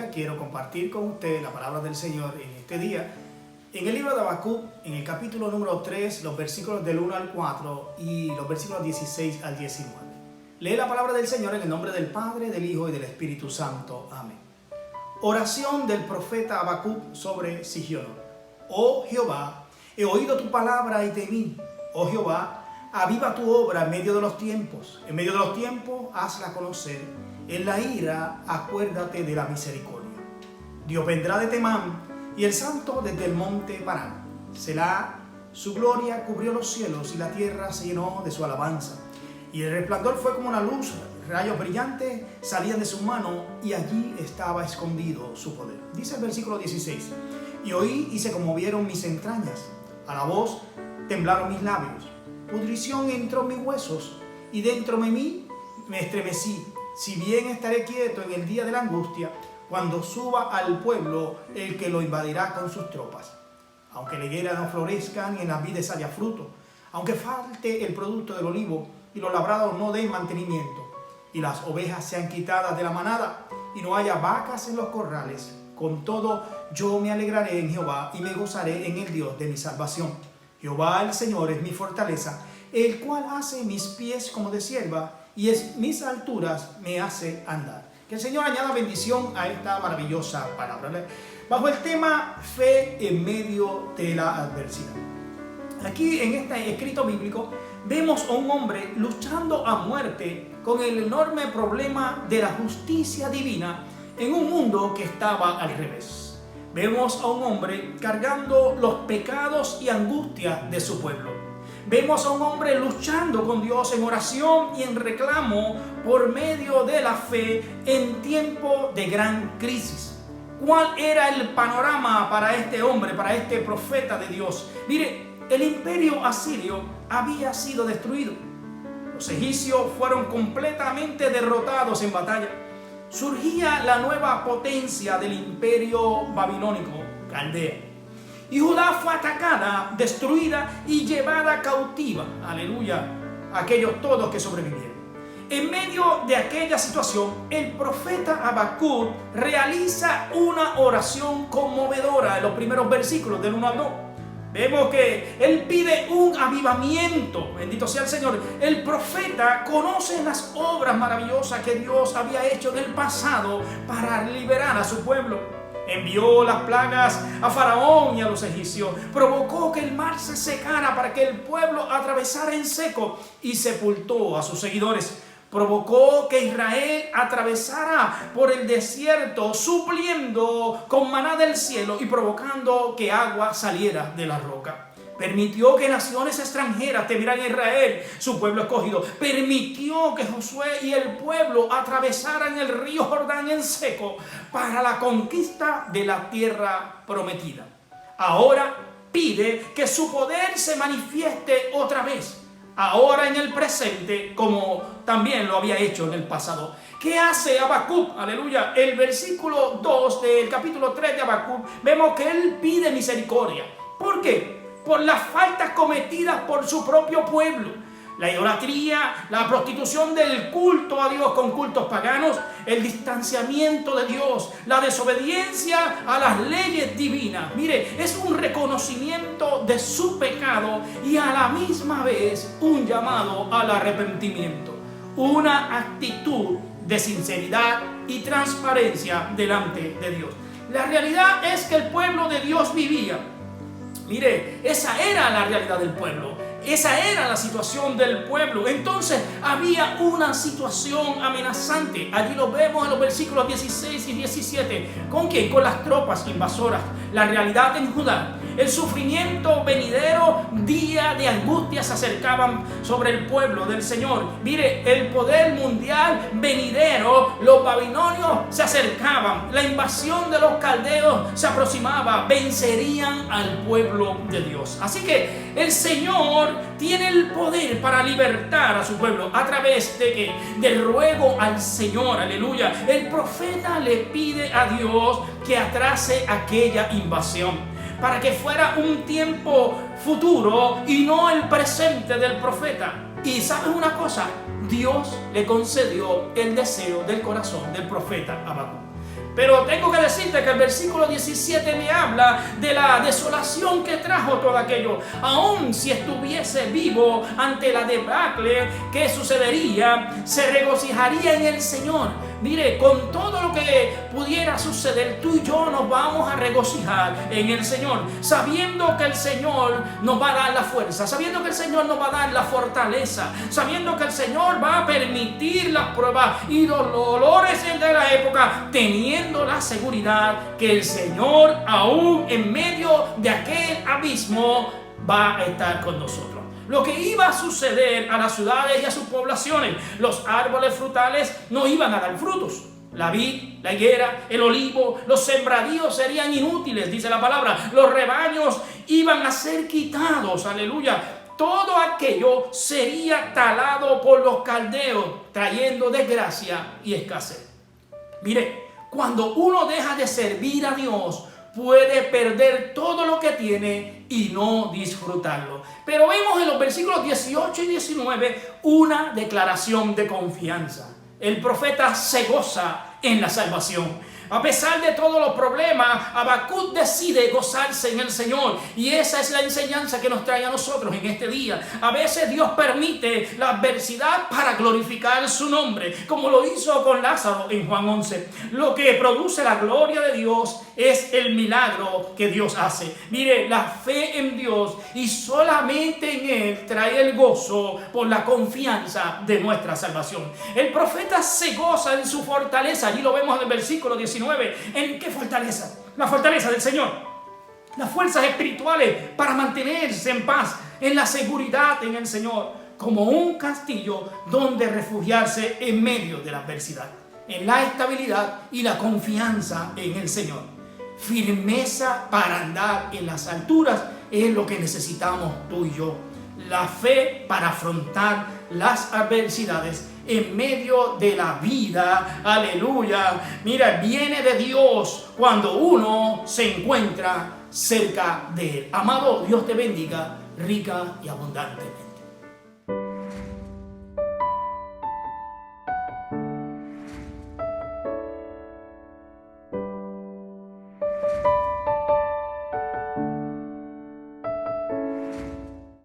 bendiga. Quiero compartir con usted la palabra del Señor en este día. En el libro de Habacuc, en el capítulo número 3, los versículos del 1 al 4 y los versículos 16 al 19. Lee la palabra del Señor en el nombre del Padre, del Hijo y del Espíritu Santo. Amén. Oración del profeta Habacuc sobre Sigión. Oh Jehová, he oído tu palabra y temí. Oh Jehová, aviva tu obra en medio de los tiempos. En medio de los tiempos, hazla conocer. En la ira, acuérdate de la misericordia. Dios vendrá de Temán y el santo desde el monte Parán. Selah, su gloria cubrió los cielos y la tierra se llenó de su alabanza. Y el resplandor fue como una luz, rayos brillantes salían de su mano y allí estaba escondido su poder. Dice el versículo 16: y oí y se conmovieron mis entrañas, a la voz temblaron mis labios. Pudrición entró en mis huesos y dentro de mí me estremecí. Si bien estaré quieto en el día de la angustia, cuando suba al pueblo el que lo invadirá con sus tropas. Aunque la higuera no florezca ni en las vides haya fruto, aunque falte el producto del olivo y los labrados no den mantenimiento, y las ovejas sean quitadas de la manada y no haya vacas en los corrales, con todo yo me alegraré en Jehová y me gozaré en el Dios de mi salvación. Jehová el Señor es mi fortaleza, el cual hace mis pies como de sierva y mis alturas me hace andar. Que el Señor añada bendición a esta maravillosa palabra. Bajo el tema fe en medio de la adversidad. Aquí en este escrito bíblico vemos a un hombre luchando a muerte con el enorme problema de la justicia divina en un mundo que estaba al revés. Vemos a un hombre cargando los pecados y angustias de su pueblo. Vemos a un hombre luchando con Dios en oración y en reclamo por medio de la fe en tiempo de gran crisis. ¿Cuál era el panorama para este hombre, para este profeta de Dios? Mire, el imperio asirio había sido destruido. Los egipcios fueron completamente derrotados en batalla. Surgía la nueva potencia del imperio babilónico, Caldea. Y Judá fue atacada, destruida y llevada cautiva. Aleluya. Aquellos todos que sobrevivieron. En medio de aquella situación, el profeta Habacuc realiza una oración conmovedora en los primeros versículos del 1 al 2. Vemos que él pide un avivamiento. Bendito sea el Señor. El profeta conoce las obras maravillosas que Dios había hecho en el pasado para liberar a su pueblo. Envió las plagas a Faraón y a los egipcios. Provocó que el mar se secara para que el pueblo atravesara en seco y sepultó a sus seguidores. Provocó que Israel atravesara por el desierto, supliendo con maná del cielo y provocando que agua saliera de la roca. Permitió que naciones extranjeras temieran a Israel, su pueblo escogido. Permitió que Josué y el pueblo atravesaran el río Jordán en seco para la conquista de la tierra prometida. Ahora pide que su poder se manifieste otra vez, ahora en el presente, como también lo había hecho en el pasado. ¿Qué hace Habacuc? Aleluya. El versículo 2 del capítulo 3 de Habacuc, vemos que él pide misericordia. ¿Por qué? Por las faltas cometidas por su propio pueblo. La idolatría, la prostitución del culto a Dios con cultos paganos, el distanciamiento de Dios, la desobediencia a las leyes divinas. Mire, es un reconocimiento de su pecado y a la misma vez un llamado al arrepentimiento. Una actitud de sinceridad y transparencia delante de Dios. La realidad es que el pueblo de Dios vivía. Mire, esa era la realidad del pueblo. Esa era la situación del pueblo. Entonces había una situación amenazante. Allí lo vemos en los versículos 16 y 17. ¿Con quién? Con las tropas invasoras. La realidad en Judá. El sufrimiento venidero, día de angustia se acercaban sobre el pueblo del Señor. Mire, el poder mundial venidero, los babilonios se acercaban. La invasión de los caldeos se aproximaba. Vencerían al pueblo de Dios. Así que el Señor tiene el poder para libertar a su pueblo a través de ¿qué? Del ruego al Señor. Aleluya. El profeta le pide a Dios que atrase aquella invasión, para que fuera un tiempo futuro y no el presente del profeta. Y ¿sabes una cosa? Dios le concedió el deseo del corazón del profeta Habacuc. Pero tengo que decirte que el versículo 17 me habla de la desolación que trajo todo aquello. Aun si estuviese vivo ante la debacle que sucedería, se regocijaría en el Señor. Mire, con todo lo que pudiera suceder, tú y yo nos vamos a regocijar en el Señor, sabiendo que el Señor nos va a dar la fuerza, sabiendo que el Señor nos va a dar la fortaleza, sabiendo que el Señor va a permitir las pruebas y los dolores de la época, teniendo la seguridad que el Señor, aún en medio de aquel abismo, va a estar con nosotros. Lo que iba a suceder a las ciudades y a sus poblaciones, los árboles frutales no iban a dar frutos. La vid, la higuera, el olivo, los sembradíos serían inútiles, dice la palabra. Los rebaños iban a ser quitados, aleluya. Todo aquello sería talado por los caldeos, trayendo desgracia y escasez. Mire, cuando uno deja de servir a Dios, puede perder todo lo que tiene y no disfrutarlo. Pero vemos en los versículos 18 y 19 una declaración de confianza. El profeta se goza en la salvación. A pesar de todos los problemas, Habacuc decide gozarse en el Señor. Y esa es la enseñanza que nos trae a nosotros en este día. A veces Dios permite la adversidad para glorificar su nombre, como lo hizo con Lázaro en Juan 11. Lo que produce la gloria de Dios es el milagro que Dios hace. Mire, la fe en Dios y solamente en Él trae el gozo por la confianza de nuestra salvación. El profeta se goza en su fortaleza. Allí lo vemos en el versículo 19. ¿En qué fortaleza? La fortaleza del Señor. Las fuerzas espirituales para mantenerse en paz, en la seguridad en el Señor, como un castillo donde refugiarse en medio de la adversidad, en la estabilidad y la confianza en el Señor. Firmeza para andar en las alturas es lo que necesitamos tú y yo. La fe para afrontar las adversidades en medio de la vida, aleluya. Mira, viene de Dios cuando uno se encuentra cerca de Él. Amado, Dios te bendiga rica y abundantemente.